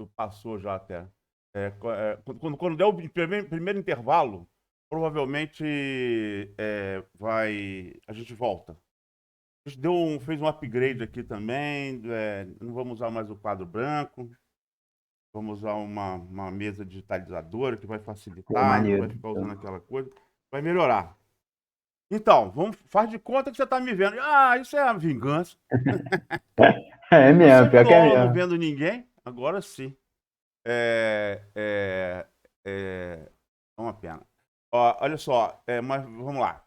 passou já até. Quando der o primeiro intervalo, provavelmente a gente volta. A gente fez um upgrade aqui também. Não vamos usar mais o quadro branco. Vamos usar uma mesa digitalizadora que vai Pô, facilitar, não vai maneiro. ficar usando aquela coisa. Vai melhorar. Então, faz de conta que você está me vendo. Ah, isso é a vingança. É Eu mesmo, sempre pior dou que é aula não mesmo. vendo ninguém, agora sim. É, é, é uma pena. Ó, olha só, mas vamos lá.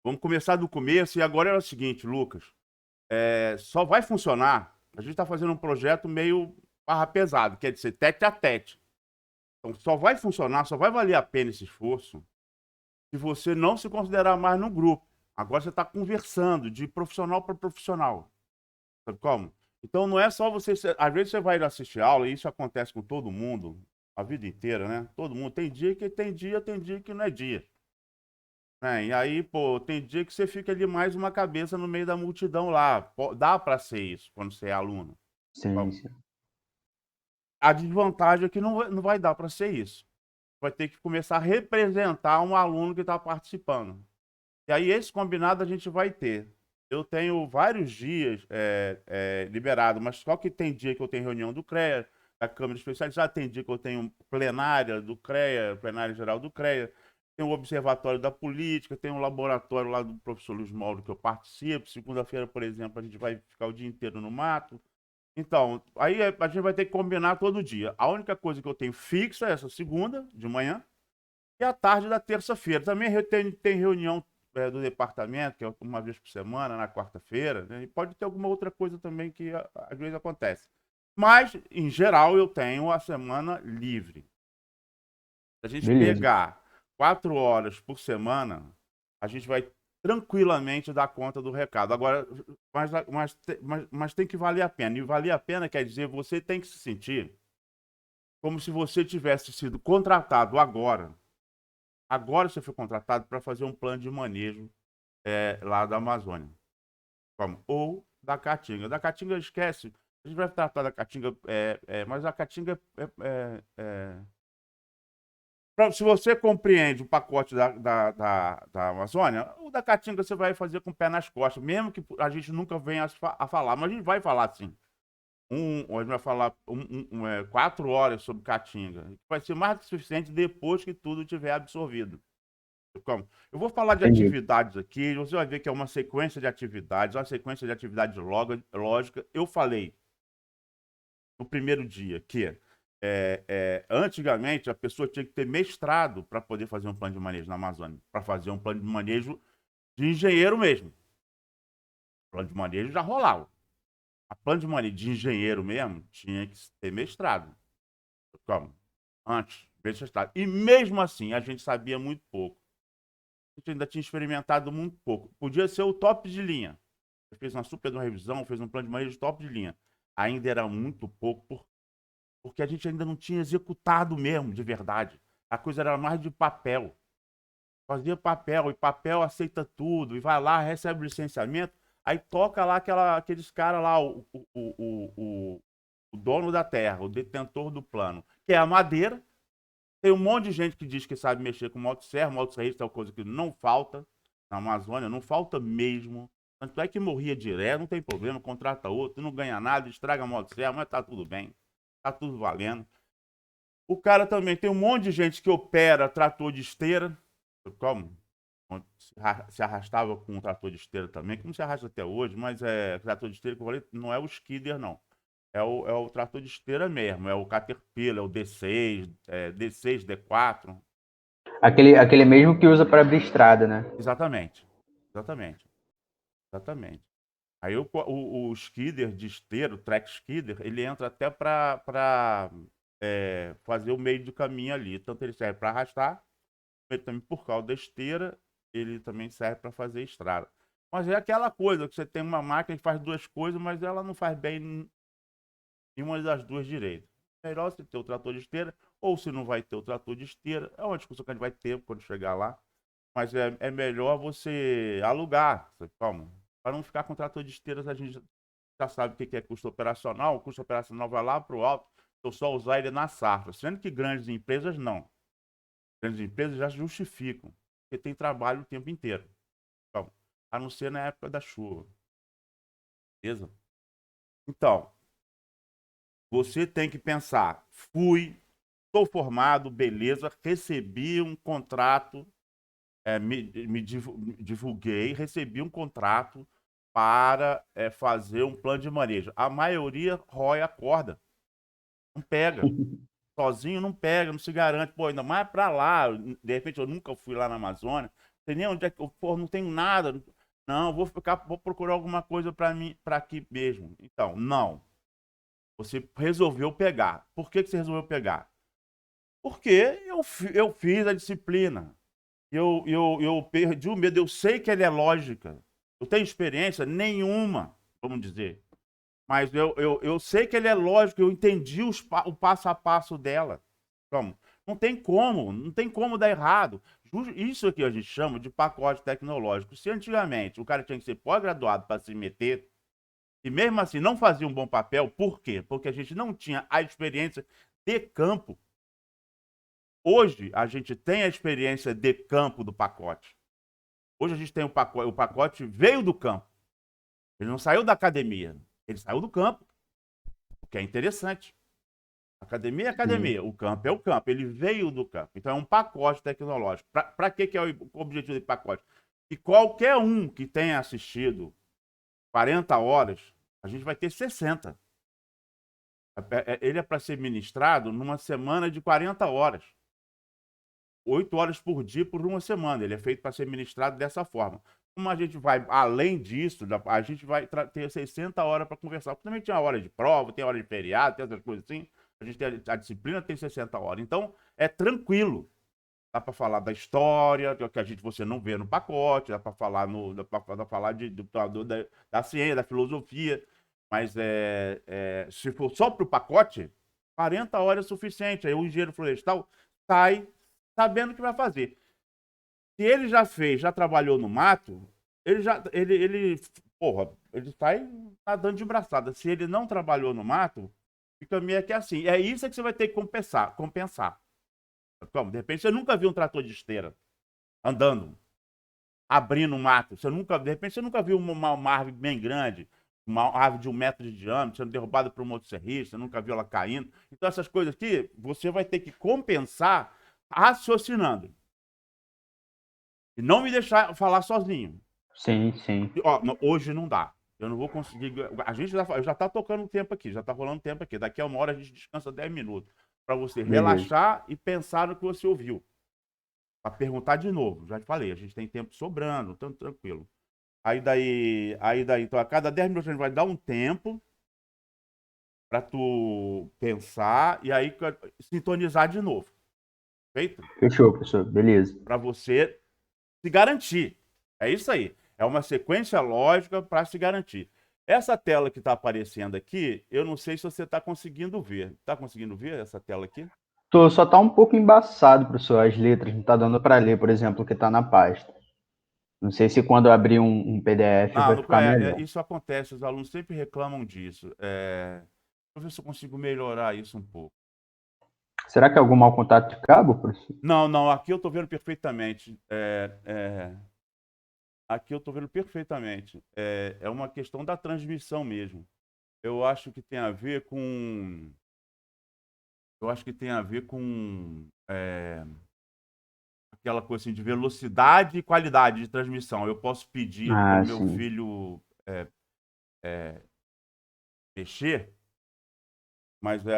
Vamos começar do começo. E agora é o seguinte, Lucas. Só vai funcionar. A gente está fazendo um projeto meio barra pesado, quer dizer, tete a tete. Então, só vai funcionar, só vai valer a pena esse esforço se você não se considerar mais no grupo. Agora você está conversando de profissional para profissional. Sabe como? Então não é só você. Às vezes você vai assistir aula, e isso acontece com todo mundo, a vida inteira, né? Todo mundo. Tem dia que não é dia. Né? E aí, pô, tem dia que você fica ali mais uma cabeça no meio da multidão lá. Dá para ser isso quando você é aluno. Sim, Bom, sim. a desvantagem é que não vai dar para ser isso. Vai ter que começar a representar um aluno que está participando. E aí, esse combinado a gente vai ter. Eu tenho vários dias liberado, mas só que tem dia que eu tenho reunião do CREA, da Câmara Especializada, tem dia que eu tenho plenária do CREA, plenária geral do CREA, tem o Observatório da Política, tem um laboratório lá do professor Luiz Mauro que eu participo. Segunda-feira, por exemplo, a gente vai ficar o dia inteiro no mato. Então, aí a gente vai ter que combinar todo dia. A única coisa que eu tenho fixa é essa segunda, de manhã, e à tarde da terça-feira. Também tem reunião do departamento, que é uma vez por semana, na quarta-feira, né? E pode ter alguma outra coisa também que às vezes acontece. Mas, em geral, eu tenho a semana livre. Se a gente Beleza. pegar 4 horas por semana, a gente vai tranquilamente dar conta do recado. Agora, mas tem que valer a pena. E valer a pena quer dizer você tem que se sentir como se você tivesse sido contratado agora. Agora você foi contratado para fazer um plano de manejo lá da Amazônia. Como? Ou da Caatinga. Da Caatinga, esquece. A gente vai tratar da Caatinga, mas a Caatinga se você compreende o pacote da Amazônia, o da Caatinga você vai fazer com o pé nas costas, mesmo que a gente nunca venha a falar, mas a gente vai falar sim. A gente vai falar 4 horas sobre Caatinga. Vai ser mais do que suficiente depois que tudo tiver absorvido. Como? Eu vou falar de Entendi. atividades aqui, você vai ver que é uma sequência de atividades, uma sequência de atividades lógica. Eu falei no primeiro dia que antigamente a pessoa tinha que ter mestrado para poder fazer um plano de manejo na Amazônia, para fazer um plano de manejo de engenheiro mesmo. O plano de manejo já rolava. A plano de manejo de engenheiro mesmo tinha que ter mestrado. Como? Antes, mestrado. E mesmo assim, a gente sabia muito pouco. A gente ainda tinha experimentado muito pouco. Podia ser o top de linha. Você fez uma super revisão, fez um plano de manejo top de linha. Ainda era muito pouco, porque a gente ainda não tinha executado mesmo, de verdade. A coisa era mais de papel. Fazia papel, e papel aceita tudo, e vai lá, recebe o licenciamento, aí toca lá aqueles caras lá, o dono da terra, o detentor do plano, que é a madeira. Tem um monte de gente que diz que sabe mexer com motosserra, motosserra é uma coisa que não falta na Amazônia, não falta mesmo. Tanto é que morria direto, não tem problema, contrata outro, não ganha nada, estraga a motosserra, mas tá tudo bem, tá tudo valendo. O cara também tem um monte de gente que opera trator de esteira, como? Se arrastava com um trator de esteira também, que não se arrasta até hoje, mas trator de esteira que eu falei, não é o skidder, não. É o trator de esteira mesmo, é o Caterpillar, é o D6, D6, D4. Aquele mesmo que usa para abrir estrada, né? Exatamente, exatamente, exatamente. Aí o skidder de esteira, o track skidder, ele entra até para fazer o meio do caminho ali. Tanto ele serve para arrastar, ele também por causa da esteira, ele também serve para fazer estrada. Mas é aquela coisa que você tem uma máquina que faz duas coisas, mas ela não faz bem nenhuma das duas direito. É melhor você ter o trator de esteira, ou se não vai ter o trator de esteira, é uma discussão que a gente vai ter quando chegar lá. Mas é melhor você alugar, sabe como? Para não ficar com trator de esteiras, a gente já sabe o que é custo operacional, o custo operacional vai lá para o alto, eu só usar ele na safra, sendo que grandes empresas não. Grandes empresas já justificam, porque tem trabalho o tempo inteiro. Então, a não ser na época da chuva. Beleza? Então, você tem que pensar, estou formado, beleza, recebi um contrato, me divulguei, recebi um contrato para fazer um plano de manejo. A maioria rói a corda, não pega. Sozinho não pega, não se garante. Pô, ainda mais para lá. De repente eu nunca fui lá na Amazônia. Não sei nem onde é que eu for, não tenho nada. Não, vou procurar alguma coisa para mim, para aqui mesmo. Então, não. Você resolveu pegar. Por que você resolveu pegar? Porque eu fiz a disciplina. Eu perdi o medo. Eu sei que ela é lógica. Eu tenho experiência nenhuma, vamos dizer. Mas eu sei que ele é lógico, eu entendi o passo a passo dela. Como? Não tem como dar errado. Isso aqui a gente chama de pacote tecnológico. Se antigamente o cara tinha que ser pós-graduado para se meter, e mesmo assim não fazia um bom papel, por quê? Porque a gente não tinha a experiência de campo. Hoje a gente tem a experiência de campo do pacote. Hoje a gente tem o pacote veio do campo. Ele não saiu da academia, ele saiu do campo. O que é interessante. Academia é academia, o campo é o campo, ele veio do campo. Então é um pacote tecnológico. Para que é o objetivo do pacote? Que qualquer um que tenha assistido 40 horas, a gente vai ter 60. Ele é para ser ministrado numa semana de 40 horas. 8 horas por dia por uma semana. Ele é feito para ser ministrado dessa forma. Como a gente vai além disso, a gente vai ter 60 horas para conversar. Porque também tem a hora de prova, tem a hora de feriado, tem essas coisas assim. A gente tem a disciplina, tem 60 horas. Então, é tranquilo. Dá para falar da história, que você não vê no pacote, dá para falar, da ciência, da filosofia. Mas se for só para o pacote, 40 horas é suficiente. Aí o engenheiro florestal sai sabendo o que vai fazer. Se ele já fez, já trabalhou no mato, porra, ele sai nadando de braçada. Se ele não trabalhou no mato, fica meio que assim. É isso que você vai ter que compensar. Como? De repente você nunca viu um trator de esteira andando, abrindo um mato. De repente você nunca viu uma árvore bem grande, uma árvore de 1 metro de diâmetro, sendo derrubada por um motosserrista, você nunca viu ela caindo. Então essas coisas aqui, você vai ter que compensar raciocinando. E não me deixar falar sozinho. Sim, sim. Ó, hoje não dá. Eu não vou conseguir. Já tá tocando tempo aqui, já tá rolando tempo aqui. Daqui a uma hora a gente descansa 10 minutos. Para você Beleza. relaxar e pensar no que você ouviu. Para perguntar de novo. Já te falei, a gente tem tempo sobrando, tanto tranquilo. Aí daí, então a cada 10 minutos a gente vai dar um tempo para tu pensar e aí sintonizar de novo. Feito? Fechou, professor. Beleza. Para você se garantir. É isso aí. É uma sequência lógica para se garantir. Essa tela que está aparecendo aqui, eu não sei se você está conseguindo ver. Está conseguindo ver essa tela aqui? Só tá um pouco embaçado, professor, as letras. Não tá dando para ler, por exemplo, o que tá na pasta. Não sei se quando eu abrir um PDF Não, vai ficar melhor. isso acontece, os alunos sempre reclamam disso. Deixa eu ver se eu consigo melhorar isso um pouco. Será que é algum mau contato de cabo, professor? Não, aqui eu estou vendo perfeitamente. Aqui eu estou vendo perfeitamente. É uma questão da transmissão mesmo. Eu acho que tem a ver com. Eu acho que tem a ver com aquela coisa assim de velocidade e qualidade de transmissão. Eu posso pedir para o Ah, meu sim. filho mexer, mas tem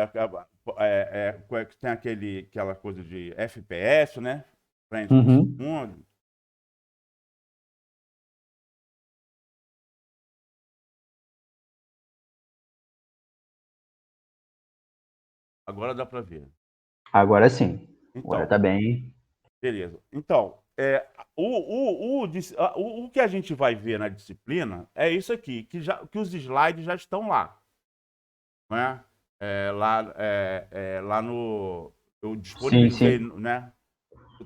aquela coisa de FPS, né? Frames por Uhum. segundo. Agora dá para ver. Agora sim. Agora Então, tá bem. beleza. Então, o que a gente vai ver na disciplina é isso aqui, que os slides já estão lá. Né? Lá no. Eu Sim, disponibilizei, sim. né?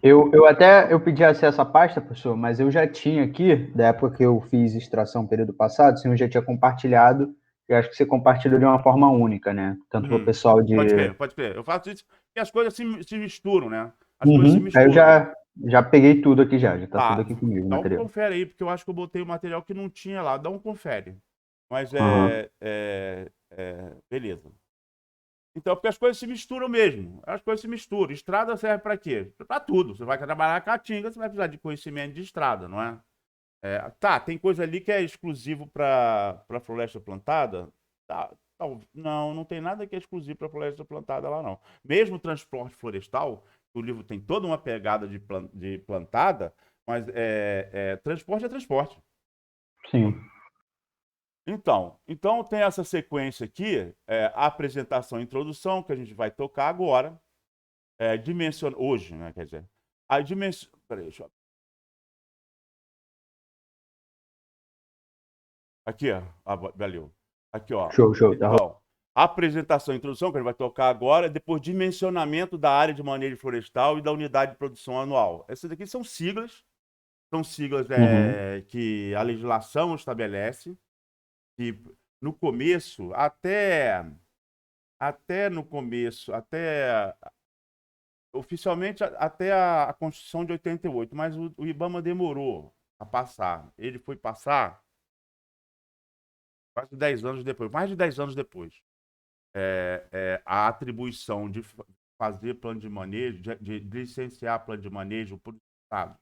Eu pedi acesso à pasta, professor, mas eu já tinha aqui, da época que eu fiz extração período passado, sim, eu já tinha compartilhado eu acho que você compartilha de uma forma única, né? Tanto para o pessoal de... Pode crer. Eu faço isso porque as coisas se misturam, né? As coisas se Aí eu misturam. já peguei tudo aqui já tá tudo Tá, aqui comigo, o então material. confere aí, porque eu acho que eu botei o material que não tinha lá. Dá um confere. Mas Aham. beleza. Então, porque as coisas se misturam mesmo. As coisas se misturam. Estrada serve para quê? Para tudo. Você vai trabalhar com a Caatinga, você vai precisar de conhecimento de estrada, não é? Tá, tem coisa ali que é exclusivo para floresta plantada? Tá, não, não tem nada que é exclusivo para floresta plantada lá, não. Mesmo o transporte florestal, o livro tem toda uma pegada de plantada, mas transporte é transporte. Sim. Então tem essa sequência aqui, a apresentação e introdução, que a gente vai tocar agora, hoje, né, quer dizer, a dimensão... Peraí, deixa eu... Aqui, ó, valeu. Aqui, ó. Show, tá rolando. Então, a apresentação e introdução, que a gente vai tocar agora, depois dimensionamento da área de manejo florestal e da unidade de produção anual. Essas daqui são siglas Uhum. que a legislação estabelece, que no começo, até no começo, oficialmente até a Constituição de 88, mas o IBAMA demorou a passar. Ele foi passar quase 10 anos depois, mais de 10 anos depois. A atribuição de fazer plano de manejo, de licenciar plano de manejo por Estado.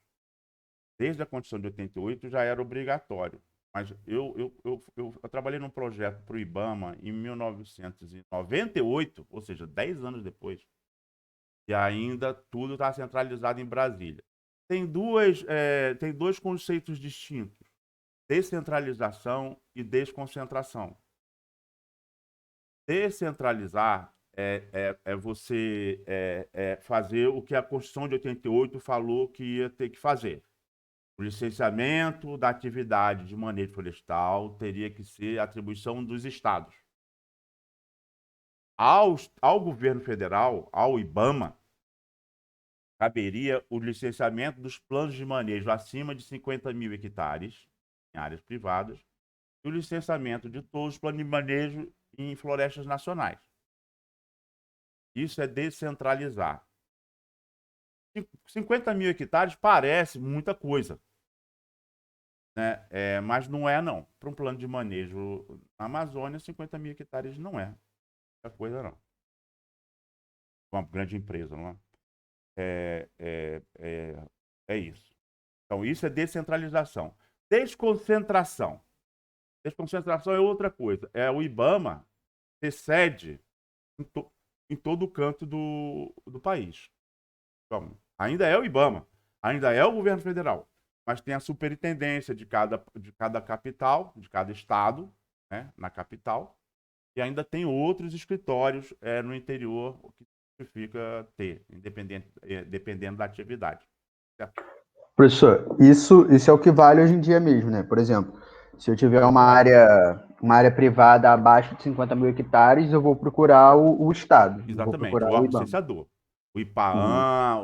Desde a Constituição de 88 já era obrigatório. Mas eu trabalhei num projeto para o IBAMA em 1998, ou seja, 10 anos depois, e ainda tudo está centralizado em Brasília. Tem dois conceitos distintos: descentralização e desconcentração. Descentralizar é você fazer o que a Constituição de 88 falou que ia ter que fazer. O licenciamento da atividade de manejo florestal teria que ser atribuição dos estados. Ao governo federal, ao IBAMA, caberia o licenciamento dos planos de manejo acima de 50 mil hectares em áreas privadas e o licenciamento de todos os planos de manejo em florestas nacionais. Isso é descentralizar. 50 mil hectares parece muita coisa, né? Mas não é, não. Para um plano de manejo na Amazônia, 50 mil hectares não é muita coisa, não. Uma grande empresa, não é? É isso. Então, isso é descentralização. Desconcentração. Desconcentração é outra coisa. O IBAMA ter sede em todo o canto do país. Então, ainda é o IBAMA, ainda é o governo federal, mas tem a superintendência de cada capital, de cada estado, né, na capital, e ainda tem outros escritórios no interior, o que significa ter, dependendo da atividade. Certo? Professor, isso é o que vale hoje em dia mesmo, né? Por exemplo, se eu tiver uma área privada abaixo de 50 mil hectares, eu vou procurar o Estado, eu vou Exatamente, procurar o o órgão IBAMA. licenciador. O Uhum. IPAAN,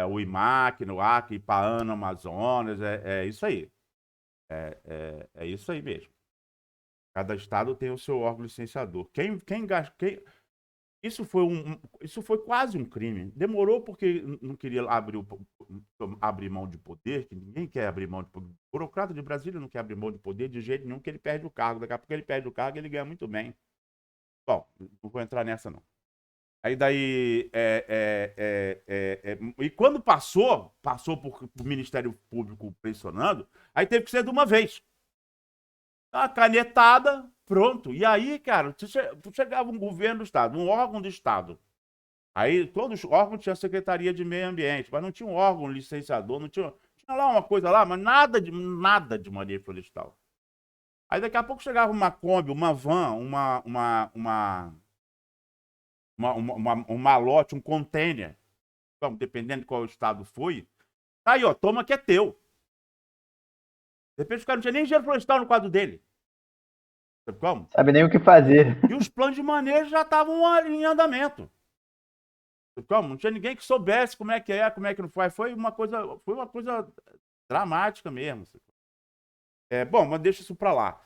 o IMAC, no Acre, IPAAN no Amazonas, é isso aí. É isso aí mesmo. Cada estado tem o seu órgão licenciador. Isso foi quase um crime. Demorou porque não queria abrir mão de poder, que ninguém quer abrir mão de poder. O burocrata de Brasília não quer abrir mão de poder de jeito nenhum, que ele perde o cargo. Daqui a pouco ele perde o cargo e ele ganha muito bem. Bom, não vou entrar nessa, não. Aí daí. E quando passou por Ministério Público pressionando, aí teve que ser de uma vez. A canetada, pronto. E aí, cara, chegava um governo do Estado, um órgão do Estado. Aí todos os órgãos tinham Secretaria de Meio Ambiente, mas não tinha um órgão licenciador, não tinha lá uma coisa lá, mas nada de manejo florestal. Aí daqui a pouco chegava uma Kombi, uma van, um malote, um container, então, dependendo de qual estado foi. Aí, ó, toma que é teu. De repente o cara não tinha nem engenheiro florestal no quadro dele. Sabe como? Sabe nem o que fazer. E os planos de manejo já estavam em andamento. Sabe como? Não tinha ninguém que soubesse como é que não faz. Foi uma coisa dramática mesmo. Bom, mas deixa isso para lá.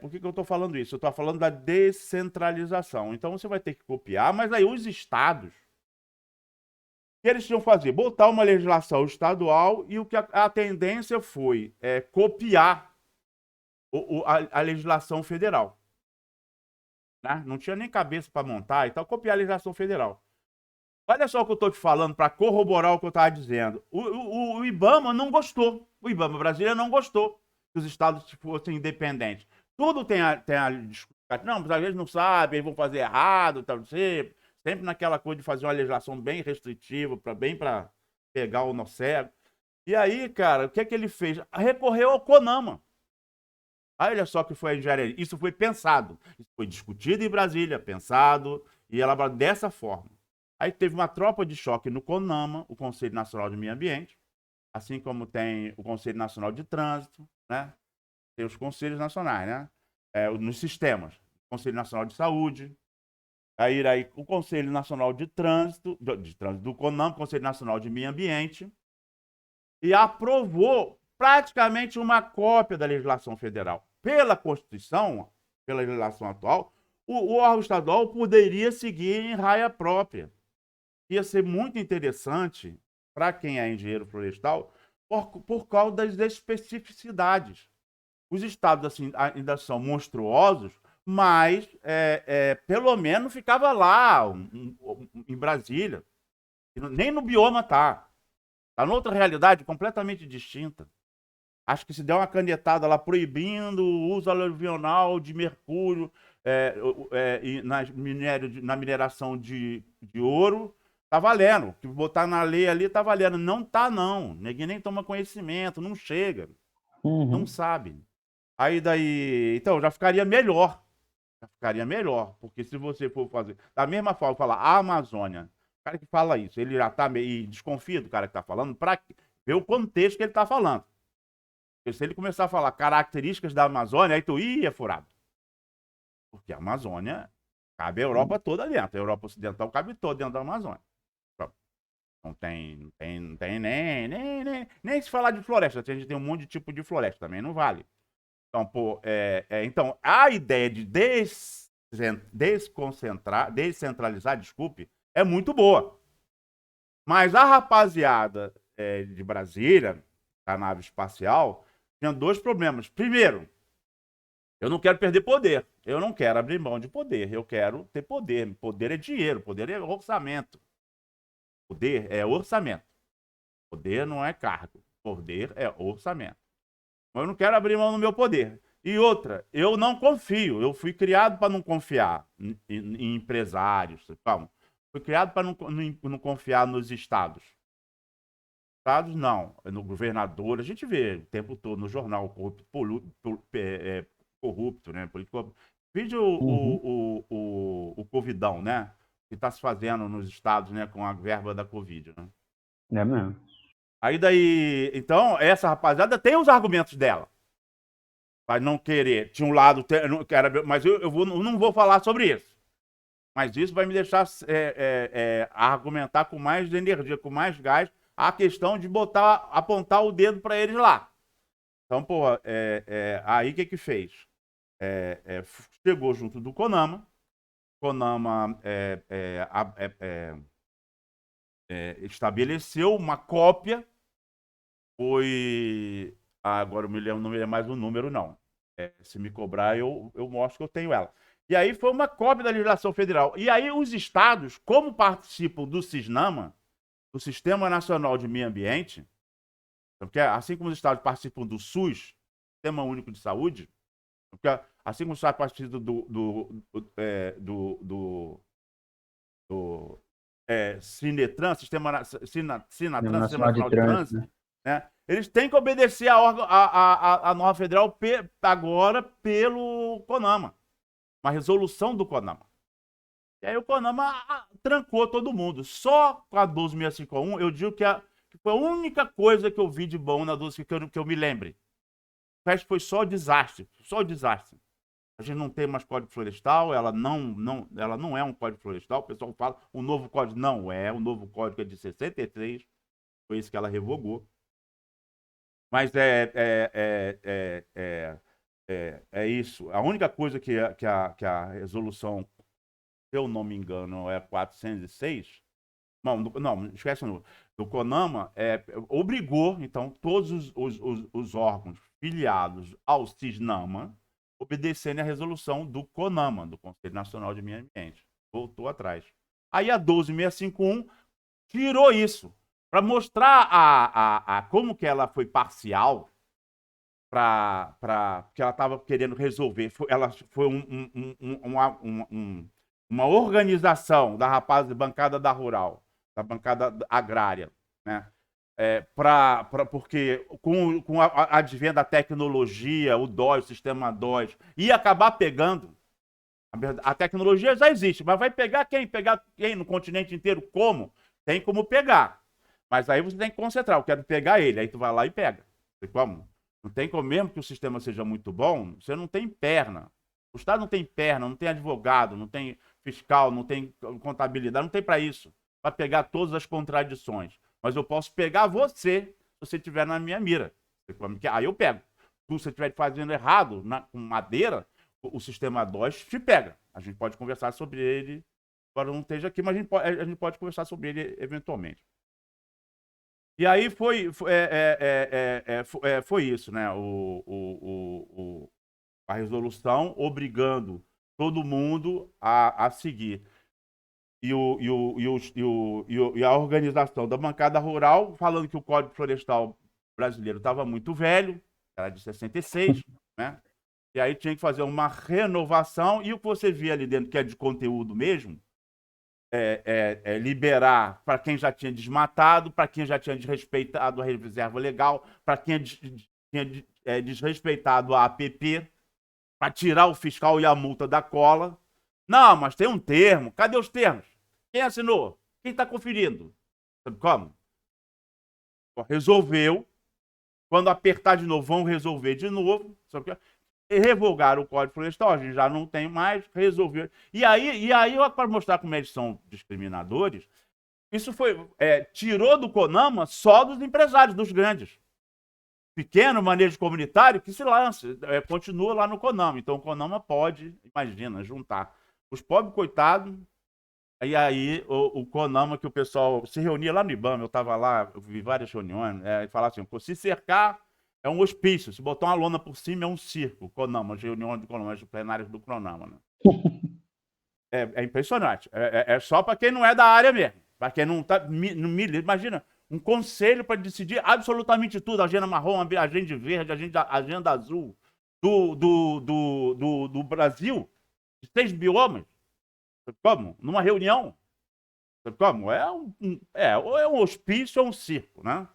Por que eu estou falando isso? Eu estou falando da descentralização. Então você vai ter que copiar, mas aí os estados, o que eles tinham que fazer? Botar uma legislação estadual e o que a tendência foi copiar a legislação federal. Né? Não tinha nem cabeça para montar e tal, copiar a legislação federal. Olha só o que eu estou te falando para corroborar o que eu estava dizendo. O IBAMA não gostou. O IBAMA Brasília não gostou que os estados fossem independentes. Tudo tem a não, mas às vezes não sabem, vão fazer errado, tal, sempre naquela coisa de fazer uma legislação bem restritiva, bem para pegar o nó cego. E aí, cara, o que é que ele fez? Recorreu ao CONAMA. Aí, olha só que foi a engenharia. Isso foi pensado. Isso foi discutido em Brasília, pensado e elaborado dessa forma. Aí teve uma tropa de choque no CONAMA, o Conselho Nacional de Meio Ambiente, assim como tem o Conselho Nacional de Trânsito, né? Tem os conselhos nacionais, né? Nos sistemas. Conselho Nacional de Saúde, aí o Conselho Nacional de Trânsito, do CONAMA, Conselho Nacional de Meio Ambiente, e aprovou praticamente uma cópia da legislação federal. Pela Constituição, pela legislação atual, o órgão estadual poderia seguir em raia própria. Ia ser muito interessante para quem é engenheiro florestal por causa das especificidades. Os estados assim, ainda são monstruosos, mas pelo menos ficava lá, em Brasília. Nem no bioma está. Está noutra realidade completamente distinta. Acho que se der uma canetada lá proibindo o uso aluvional de mercúrio na mineração de ouro, tá valendo. Que botar na lei ali tá valendo. Não tá, não. Ninguém nem toma conhecimento, não chega. Não sabe. Aí daí. Então, já ficaria melhor. Já ficaria melhor. Porque se você for fazer. Da mesma forma, falar a Amazônia. O cara que fala isso, ele já tá meio desconfia do cara que tá falando, para ver o contexto que ele tá falando. Porque se ele começar a falar características da Amazônia, aí tu ia furado. Porque a Amazônia cabe a Europa toda dentro. A Europa Ocidental cabe toda dentro da Amazônia. Não tem nem se falar de floresta. A gente tem um monte de tipo de floresta também, não vale. Então, então a ideia de descentralizar, desculpe, é muito boa. Mas a rapaziada de Brasília, da nave espacial, tinha dois problemas. Primeiro, eu não quero perder poder. Eu não quero abrir mão de poder. Eu quero ter poder. Poder é dinheiro, poder é orçamento. Poder é orçamento. Poder não é cargo. Poder é orçamento. Mas eu não quero abrir mão do meu poder. E outra, eu não confio. Eu fui criado para não confiar em empresários. Calma. Fui criado para não confiar nos estados. Estados, não. No governador, a gente vê o tempo todo no jornal corrupto, né? Vídeo o Covidão, né? Que está se fazendo nos estados, né? Com a verba da Covid, né? É mesmo. Aí daí, então, essa rapaziada tem os argumentos dela. Vai não querer. Tinha um lado, mas eu não vou falar sobre isso. Mas isso vai me deixar argumentar com mais energia, com mais gás, a questão de apontar o dedo para eles lá. Então, porra, aí o que fez? Chegou junto do CONAMA. CONAMA estabeleceu uma cópia. Foi. Agora eu não me lembro mais o número, não. Se me cobrar, eu mostro que eu tenho ela. E aí foi uma cópia da legislação federal. E aí os estados, como participam do SISNAMA, do Sistema Nacional de Meio Ambiente, porque assim como os estados participam do SUS, Sistema Único de Saúde, porque assim como os estados participam do Sinetran, Sinatran, Sistema Nacional de Trânsito, né? Eles têm que obedecer a norma federal agora pelo CONAMA, uma resolução do CONAMA. E aí o CONAMA trancou todo mundo. Só com a 12651, eu digo que foi a única coisa que eu vi de bom na 12 que eu me lembre. O resto foi só desastre, só desastre. A gente não tem mais código florestal, ela não é um código florestal. O pessoal fala, o novo código não é, o novo código é de 63, foi isso que ela revogou. Mas É isso. A única coisa que a resolução, se eu não me engano, é 406. Não, não, esquece do CONAMA, obrigou, então, todos os órgãos filiados ao CISNAMA obedecerem à resolução do CONAMA, do Conselho Nacional de Meio Ambiente. Voltou atrás. Aí a 12651 tirou isso, para mostrar como que ela foi parcial, que ela estava querendo resolver. Ela foi uma organização da bancada da Rural, da bancada agrária, né? Porque com a advento da tecnologia, o DOS, o sistema DOS, ia acabar pegando. A tecnologia já existe, mas vai pegar quem? Pegar quem no continente inteiro? Como? Tem como pegar. Mas aí você tem que concentrar. Eu quero pegar ele. Aí tu vai lá e pega. Como? Não tem como, mesmo que o sistema seja muito bom, você não tem perna. O Estado não tem perna, não tem advogado, não tem fiscal, não tem contabilidade, não tem para isso. Para pegar todas as contradições. Mas eu posso pegar você, se você estiver na minha mira. Aí eu pego. Se você estiver fazendo errado com madeira, o sistema DOS te pega. A gente pode conversar sobre ele, agora não esteja aqui, mas a gente pode conversar sobre ele eventualmente. E aí foi isso, né? A resolução obrigando todo mundo a seguir. E a organização da bancada rural falando que o Código Florestal brasileiro estava muito velho, era de 66, né? E aí tinha que fazer uma renovação, e o que você via ali dentro, que é de conteúdo mesmo, liberar para quem já tinha desmatado, para quem já tinha desrespeitado a reserva legal, para quem tinha desrespeitado a APP, para tirar o fiscal e a multa da cola. Não, mas tem um termo. Cadê os termos? Quem assinou? Quem está conferindo? Sabe como? Resolveu. Quando apertar de novo, vão resolver de novo. Sabe o que? Revogaram o Código Florestal, a gente já não tem mais, resolveu. E aí para mostrar como eles são discriminadores, isso tirou do CONAMA só dos empresários, dos grandes. Pequeno manejo comunitário que se lance, continua lá no CONAMA. Então o CONAMA pode, imagina, juntar os pobres coitados. E aí o CONAMA, que o pessoal se reunia lá no IBAMA, eu estava lá, eu vi várias reuniões, e falava assim, se cercar é um hospício, se botar uma lona por cima é um circo. CONAMA, as reuniões do CONAMA, as plenárias do CONAMA, né? É impressionante. É só para quem não é da área mesmo. Para quem não tá no milho. Imagina, um conselho para decidir absolutamente tudo. Agenda marrom, agenda verde, agenda azul do Brasil. De 6 biomas. Como? Numa reunião. Como? Ou é um hospício ou um circo, né?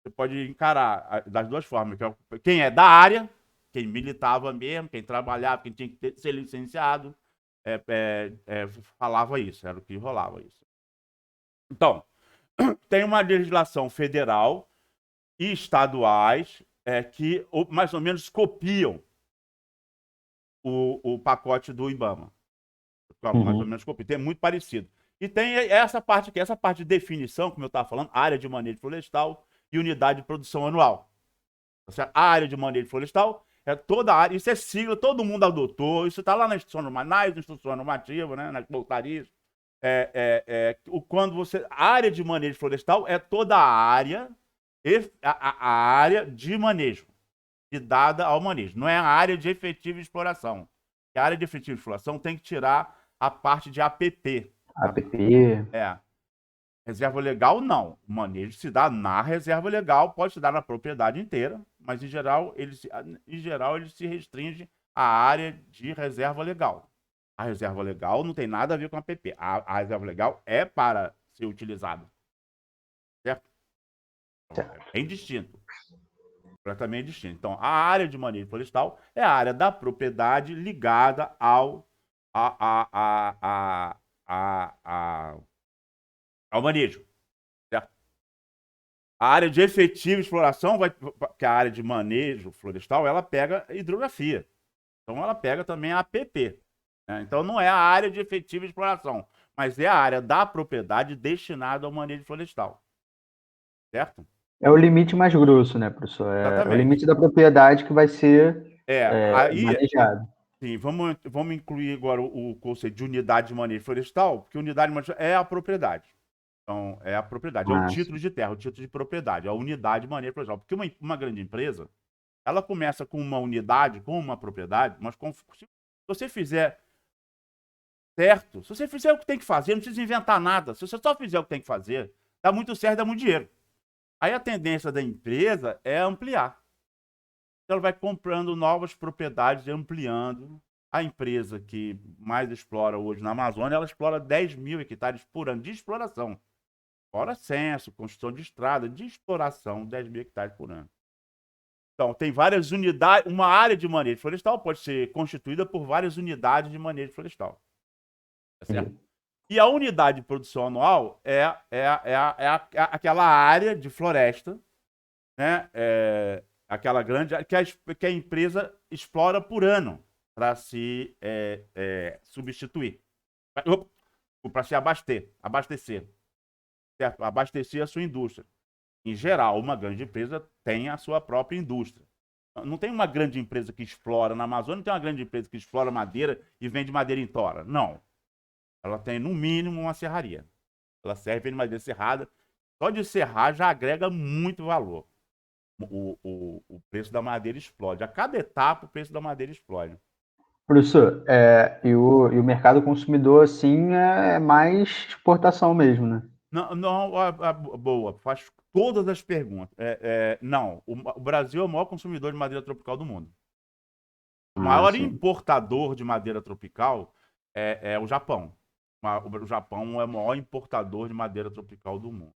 Você pode encarar das duas formas. Quem é da área, quem militava mesmo, quem trabalhava, quem tinha que ser licenciado, falava isso, era o que rolava isso. Então, tem uma legislação federal e estaduais que mais ou menos copiam o pacote do IBAMA. Mais ou menos copiam, tem muito parecido. E tem essa parte aqui, essa parte de definição, como eu estava falando, área de manejo florestal e unidade de produção anual. A área de manejo florestal é toda a área, isso é sigla, todo mundo adotou, isso está lá na instrução normativa, né, nas portarias. Quando a área de manejo florestal é toda a área, a área de manejo, e dada ao manejo. Não é a área de efetiva exploração. A área de efetiva exploração tem que tirar a parte de APP. APP. Reserva legal, não. O manejo se dá na reserva legal, pode se dar na propriedade inteira, mas em geral ele se restringe à área de reserva legal. A reserva legal não tem nada a ver com a APP. A reserva legal é para ser utilizada. Certo? Então, é bem distinto. Completamente distinto. Então, a área de manejo florestal é a área da propriedade ligada ao manejo. Certo? A área de efetiva exploração, que é a área de manejo florestal, ela pega hidrografia. Então, ela pega também a APP. Né? Então, não é a área de efetiva exploração, mas é a área da propriedade destinada ao manejo florestal. Certo? É o limite mais grosso, né, professor? É o limite da propriedade que vai ser Aí, manejado. sim, vamos incluir agora o conceito de unidade de manejo florestal, porque unidade de manejo é a propriedade. Então, é a propriedade, é o Ah, título de terra, o título de propriedade, é a unidade de manejo florestal. Porque uma grande empresa, ela começa com uma unidade, com uma propriedade, mas se você fizer certo, se você fizer o que tem que fazer, não precisa inventar nada. Se você só fizer o que tem que fazer, dá muito certo, dá muito dinheiro. Aí a tendência da empresa é ampliar. Ela vai comprando novas propriedades e ampliando. A empresa que mais explora hoje na Amazônia, ela explora 10 mil hectares por ano de exploração. Fora censo, construção de estrada, de exploração, 10 mil hectares por ano. Então, tem várias unidades. Uma área de manejo florestal pode ser constituída por várias unidades de manejo florestal. Tá certo? E a unidade de produção anual é aquela área de floresta, né? Aquela grande área que a empresa explora por ano para se substituir, para se abastecer, certo? Abastecer a sua indústria. Em geral, uma grande empresa tem a sua própria indústria. Não tem uma grande empresa que explora na Amazônia, não tem uma grande empresa que explora madeira e vende madeira em tora. Não. Ela tem, no mínimo, uma serraria. Ela serve de madeira serrada. Só de serrar já agrega muito valor. O preço da madeira explode. A cada etapa, o preço da madeira explode. professor, e o mercado consumidor, assim, é mais exportação mesmo, né? Não, não, boa, faz todas as perguntas. Não, o Brasil é o maior consumidor de madeira tropical do mundo. O Ah, maior sim. importador de madeira tropical é o Japão. O Japão é o maior importador de madeira tropical do mundo.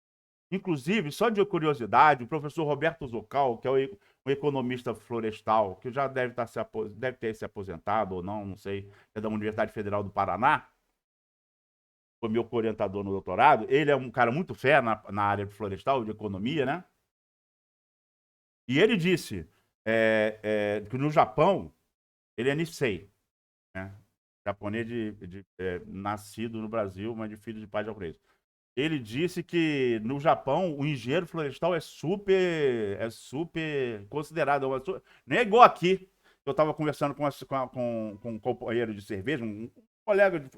Inclusive, só de curiosidade, o professor Roberto Zocal, que é um economista florestal, que já deve ter se aposentado ou não, não sei, é da Universidade Federal do Paraná, foi meu orientador no doutorado. Ele é um cara muito fé na área de florestal, de economia, né? E ele disse que no Japão, ele é Nisei, né? Japonês nascido no Brasil, mas de filho de pai japonês. Ele disse que no Japão o engenheiro florestal é super considerado. Não é igual aqui. Eu estava conversando com um companheiro de cerveja, um colega de.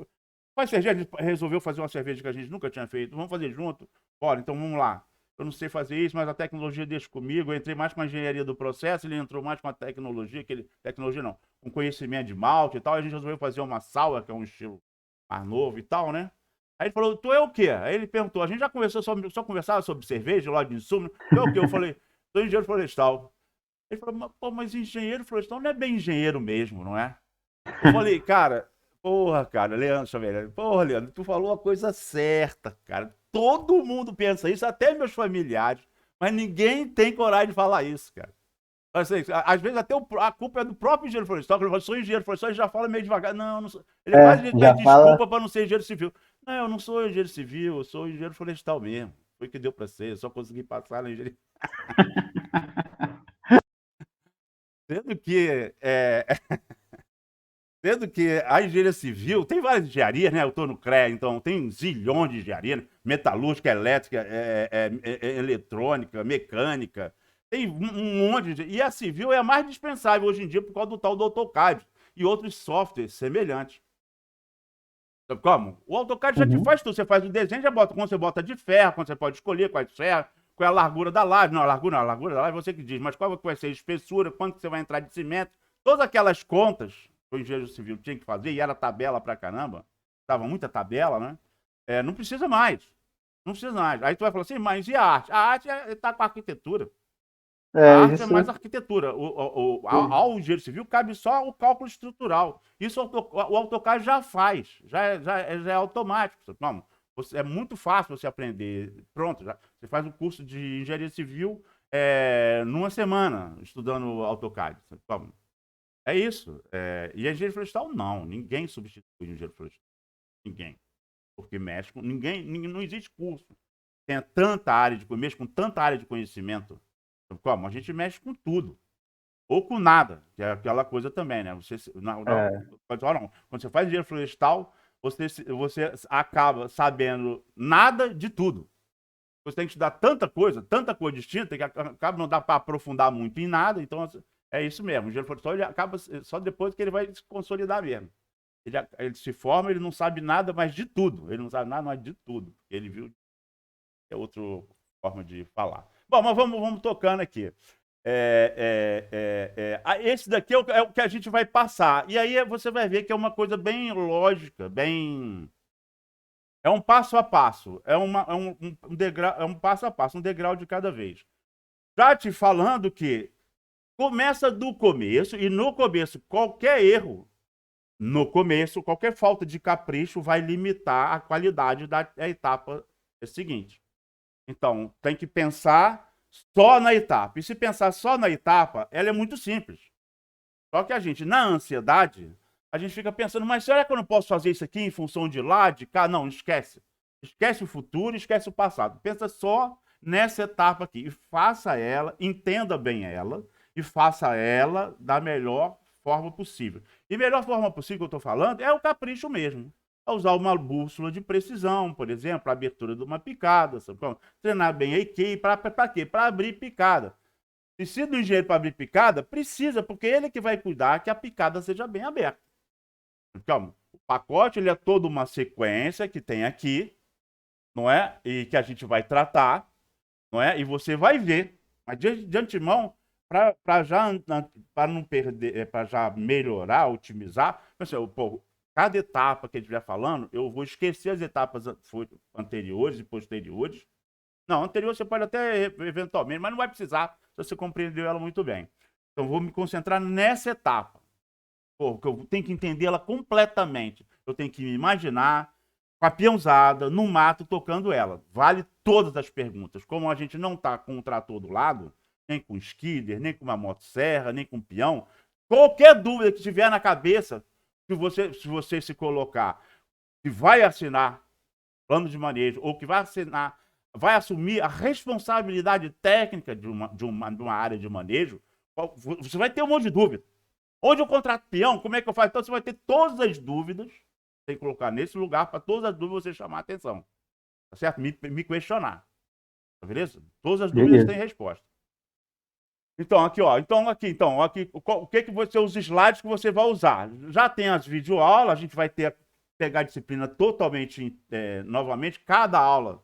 Faz cerveja, ele resolveu fazer uma cerveja que a gente nunca tinha feito. Vamos fazer junto? Bora, então vamos lá. Eu não sei fazer isso, mas a tecnologia deixa comigo. Eu entrei mais com a engenharia do processo, ele entrou mais com a tecnologia, tecnologia não, com conhecimento de malte e tal. A gente resolveu fazer uma sour, que é um estilo mais novo e tal, né? Aí ele falou, tu é o quê? Aí ele perguntou, a gente já conversou só conversava sobre cerveja, loja de insumo. Tu é o quê? Eu falei, sou engenheiro florestal. Ele falou, pô, mas engenheiro florestal não é bem engenheiro mesmo, não é? Eu falei, cara, porra, cara, Leandro Xavier, porra, Leandro, tu falou a coisa certa, cara. Todo mundo pensa isso, até meus familiares, mas ninguém tem coragem de falar isso, cara. Assim, às vezes até a culpa é do próprio engenheiro florestal, que ele fala, sou engenheiro florestal, ele já fala meio devagar. Não, não sou. Ele quase Já pede fala. desculpa para não ser engenheiro civil. Não, eu não sou engenheiro civil, eu sou engenheiro florestal mesmo. Foi o que deu para ser, eu só consegui passar na engenharia. Sendo que, sendo que a engenharia civil, tem várias engenharias, né? Eu estou no CREA, então tem zilhões de engenharia, né? Metalúrgica, elétrica, eletrônica, mecânica. Tem um monte de. E a civil é a mais dispensável hoje em dia por causa do tal do AutoCAD e outros softwares semelhantes. Sabe como? O AutoCAD já te Uhum. faz tudo. Você faz o desenho, já bota quando você bota de ferro, quando você pode escolher qual é de ferro, qual é a largura da laje. Não, a largura da laje é você que diz, mas qual vai ser a espessura, quanto você vai entrar de cimento. Todas aquelas contas que o engenheiro civil tinha que fazer, e era tabela pra caramba, tava muita tabela, né? Não precisa mais. Não precisa mais. Aí tu vai falar assim, mas e a arte? A arte tá com a arquitetura. A arte é Isso. mais arquitetura. Ao engenheiro civil cabe só o cálculo estrutural. Isso o AutoCAD já faz, já é automático. Não, é muito fácil você aprender. Pronto, você faz um curso de engenharia civil numa semana, estudando AutoCAD. Toma. É isso. E a engenharia florestal, não. Ninguém substitui o engenheiro florestal. Ninguém. Porque mexe com. Ninguém, não existe curso. Tem tanta área mexe com tanta área de conhecimento. Como? A gente mexe com tudo. Ou com nada, que é aquela coisa também, né? Não. Quando você faz engenharia florestal, você acaba sabendo nada de tudo. Você tem que estudar tanta coisa distinta, que acaba não dá para aprofundar muito em nada. Então, É isso mesmo. O engenheiro florestal ele acaba só depois que ele vai se consolidar mesmo. Ele se forma, ele não sabe nada mais de tudo. Ele não sabe nada mais de tudo. Ele viu. É outra forma de falar. Bom, mas vamos tocando aqui. Esse daqui é o que a gente vai passar. E aí você vai ver que é uma coisa bem lógica, bem. É um passo a passo. Um degrau, é um passo a passo, um degrau de cada vez. Já te falando que começa do começo, e no começo, qualquer erro, no começo, qualquer falta de capricho vai limitar a qualidade da etapa seguinte. Então, tem que pensar só na etapa. E se pensar só na etapa, ela é muito simples. Só que a gente, na ansiedade, a gente fica pensando, mas será que eu não posso fazer isso aqui em função de lá, de cá? Não, esquece. Esquece o futuro, esquece o passado. Pensa só nessa etapa aqui e faça ela, entenda bem ela e faça ela da melhor forma possível. E melhor forma possível que eu estou falando é o capricho mesmo. É usar uma bússola de precisão, por exemplo, a abertura de uma picada, sabe? Treinar bem a equipe, para quê? Para abrir picada. Precisa do engenheiro para abrir picada? Precisa, porque ele que vai cuidar que a picada seja bem aberta. Então, o pacote ele é toda uma sequência que tem aqui, não é? E que a gente vai tratar, não é? E você vai ver. Mas de antemão, para já para não perder, para já melhorar, otimizar, pô, cada etapa que a gente estiver falando, eu vou esquecer as etapas anteriores e posteriores. Não, anterior você pode até eventualmente, mas não vai precisar se você compreendeu ela muito bem. Então, vou me concentrar nessa etapa. Porque eu tenho que entendê-la completamente. Eu tenho que me imaginar com a peãozada, no mato, tocando ela. Vale todas as perguntas. Como a gente não está com um trator do lado, nem com skidder, nem com uma motosserra, nem com um peão, qualquer dúvida que tiver na cabeça, se você se colocar, que vai assinar plano de manejo, ou que vai assinar, vai assumir a responsabilidade técnica de uma área de manejo, você vai ter um monte de dúvida. Onde eu contrato peão, como é que eu faço? Então você vai ter todas as dúvidas, tem que colocar nesse lugar para todas as dúvidas você chamar a atenção. Tá certo? Me questionar. Tá beleza? Todas as dúvidas têm resposta. Então, aqui, ó. Então, aqui, o que vai ser os slides que você vai usar? Já tem as videoaulas, a gente vai pegar a disciplina totalmente, novamente, cada aula,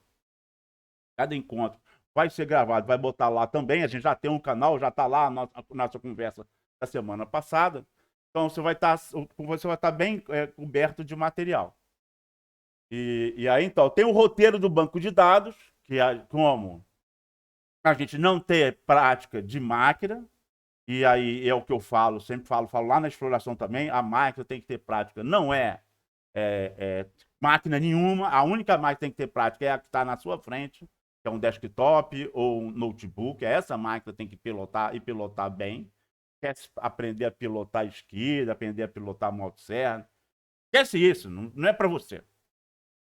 cada encontro vai ser gravado, vai botar lá também, a gente já tem um canal, já está lá a nossa conversa da semana passada, então você vai estar bem coberto de material. E aí, então, tem o roteiro do banco de dados, que é como a gente não ter prática de máquina, e aí é o que eu falo, sempre falo lá na exploração também, a máquina tem que ter prática, não é máquina nenhuma, a única máquina que tem que ter prática é a que está na sua frente, que é um desktop ou um notebook, essa máquina tem que pilotar e pilotar bem. Quer aprender a pilotar esquerda, aprender a pilotar motosserra, esquece isso, não é para você.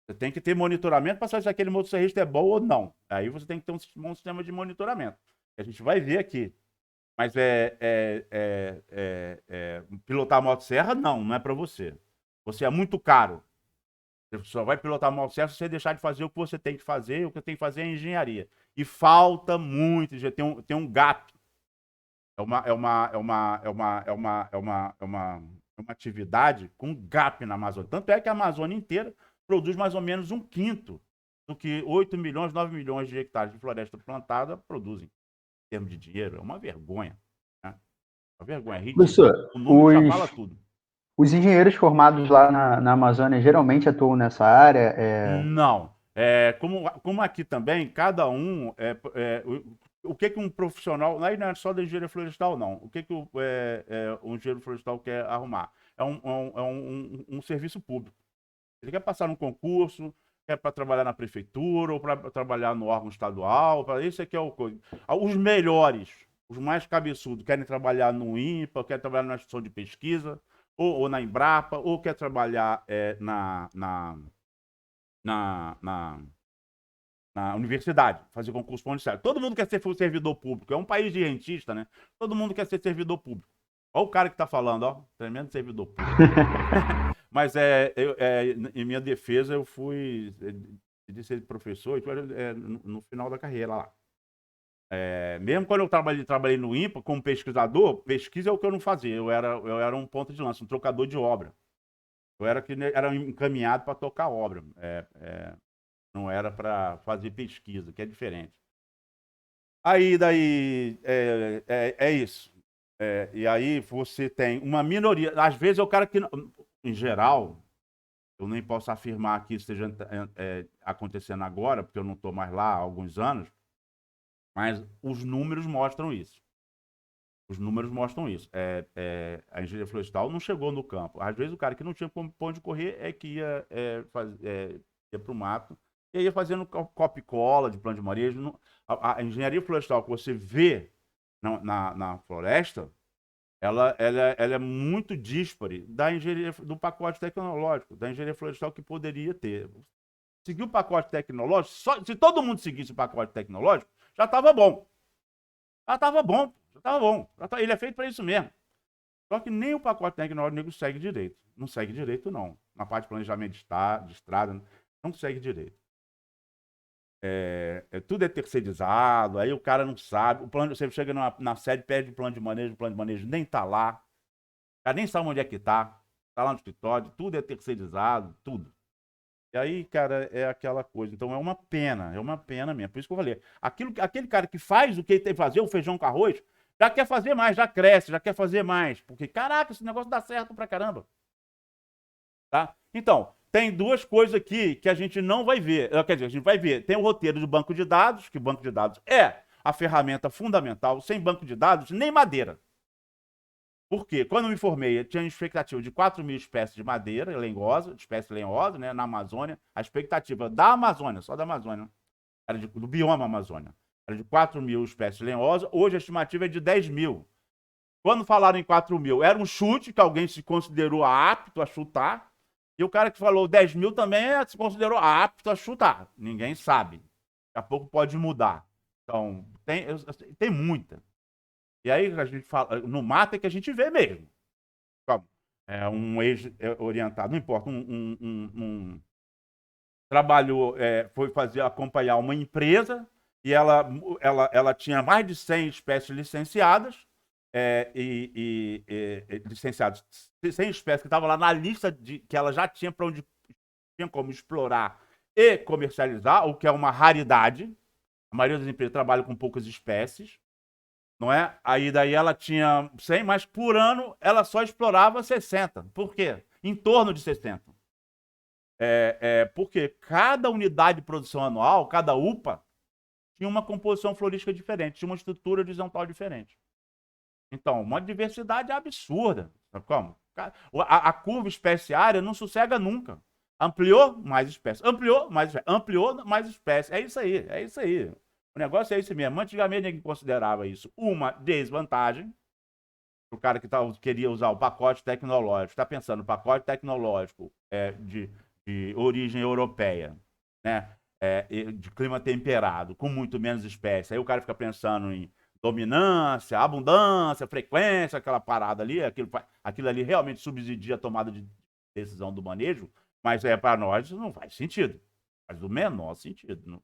Você tem que ter monitoramento para saber se aquele motosserrista é bom ou não. Aí você tem que ter um sistema de monitoramento, que a gente vai ver aqui. Mas pilotar motosserra, não é para você. Você é muito caro. Você só vai pilotar motosserra se você deixar de fazer o que você tem que fazer, o que tem que fazer é engenharia. E falta muito, já tem um gap. É uma atividade com gap na Amazônia. Tanto é que a Amazônia inteira produz mais ou menos 1/5 do que 8 milhões, 9 milhões de hectares de floresta plantada produzem em termos de dinheiro. É uma vergonha. Né? Uma vergonha. Professor, o número já fala tudo. Os engenheiros formados lá na Amazônia geralmente atuam nessa área? Não. Como aqui também, cada um. O que um profissional. Não é só da engenharia florestal, não. O que um engenheiro florestal quer arrumar? É um serviço público. Ele quer passar num concurso, quer para trabalhar na prefeitura, ou para trabalhar no órgão estadual. Isso aqui é o coisa. Os melhores, os mais cabeçudos, querem trabalhar no INPA, querem trabalhar na instituição de pesquisa, ou na Embrapa, ou quer trabalhar na universidade, fazer concurso para universidade. Todo mundo quer ser servidor público. É um país de rentista, né? Todo mundo quer ser servidor público. Olha o cara que está falando, ó, tremendo servidor público. Mas em minha defesa, eu fui de ser professor no final da carreira lá. Mesmo quando eu trabalhei no INPA como pesquisador, pesquisa é o que eu não fazia. Eu era um ponta de lança, um trocador de obra. Eu era encaminhado para tocar obra. Não era para fazer pesquisa, que é diferente. Aí, daí, é isso. E aí você tem uma minoria. Às vezes é o cara que, em geral, eu nem posso afirmar que isso esteja acontecendo agora, porque eu não estou mais lá há alguns anos, mas os números mostram isso. Os números mostram isso. A engenharia florestal não chegou no campo. Às vezes o cara que não tinha pra onde correr é que ia para o mato e ia fazendo copia e cola de plano de manejo. A engenharia florestal que você vê na floresta, ela é muito díspare da engenharia, do pacote tecnológico, da engenharia florestal que poderia ter. Seguir o pacote tecnológico, se todo mundo seguisse o pacote tecnológico, já estava bom. Já estava bom, já estava bom. Ele é feito para isso mesmo. Só que nem o pacote tecnológico segue direito. Não segue direito, não. Na parte de planejamento de estrada, não segue direito. Tudo é terceirizado, aí o cara não sabe. Você chega na sede, pede o plano de manejo nem está lá. O cara nem sabe onde é que está. Está lá no escritório, tudo é terceirizado, tudo. E aí, cara, é aquela coisa. Então é uma pena mesmo. Por isso que eu falei. Aquele cara que faz o que ele tem que fazer, o feijão com arroz, já quer fazer mais, já cresce, já quer fazer mais. Porque, caraca, esse negócio dá certo pra caramba. Tá? Então, tem duas coisas aqui que a gente não vai ver. Quer dizer, a gente vai ver. Tem o roteiro do banco de dados, que o banco de dados é a ferramenta fundamental. Sem banco de dados, nem madeira. Por quê? Quando eu me formei, eu tinha uma expectativa de 4.000 espécies de madeira lenhosa, de espécie lenhosa, né, na Amazônia. A expectativa da Amazônia, só da Amazônia, era do bioma Amazônia, era de 4.000 espécies lenhosas. Hoje a estimativa é de 10.000. Quando falaram em 4.000, era um chute que alguém se considerou apto a chutar. E o cara que falou 10.000 também se considerou apto a chutar. Ninguém sabe. Daqui a pouco pode mudar. Então, tem muita. E aí a gente fala, no mato é que a gente vê mesmo. Um ex-orientado, não importa, trabalhou, foi acompanhar uma empresa e ela tinha mais de 100 espécies licenciadas, licenciados, 100 espécies que estavam lá na lista que ela já tinha para onde tinha como explorar e comercializar, o que é uma raridade. A maioria das empresas trabalha com poucas espécies. Não é? Aí daí ela tinha 100, mas por ano ela só explorava 60. Por quê? Em torno de 60. Porque cada unidade de produção anual, cada UPA, tinha uma composição florística diferente, tinha uma estrutura horizontal diferente. Então, uma diversidade absurda. Sabe como? A curva especiária não sossega nunca. Ampliou, mais espécie. Ampliou, mais espécie. Ampliou, mais espécie. É isso aí, é isso aí. O negócio é esse mesmo. Antigamente ninguém considerava isso uma desvantagem. O cara que queria usar o pacote tecnológico, está pensando no pacote tecnológico de origem europeia, né? De clima temperado, com muito menos espécie. Aí o cara fica pensando em dominância, abundância, frequência, aquela parada ali, aquilo ali realmente subsidia a tomada de decisão do manejo, mas para nós isso não faz sentido. Faz o menor sentido.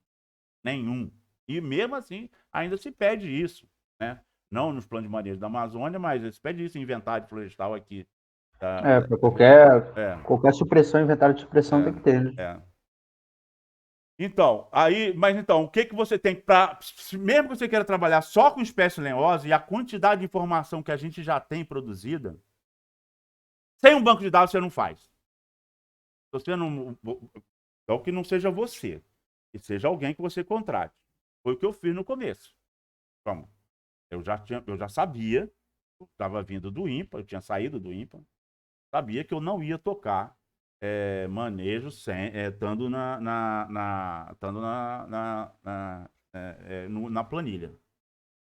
Nenhum. E mesmo assim, ainda se pede isso, né? Não nos planos de manejo da Amazônia, mas se pede isso em inventário florestal aqui. Para qualquer supressão, inventário de supressão tem que ter, né? Então, o que você tem para, mesmo que você queira trabalhar só com espécie lenhosa e a quantidade de informação que a gente já tem produzida, sem um banco de dados você não faz. Se você não, então que não seja você, que seja alguém que você contrate. Foi o que eu fiz no começo. Como? Eu já sabia, eu estava vindo do INPA, eu tinha saído do INPA, sabia que eu não ia tocar manejo estando na planilha.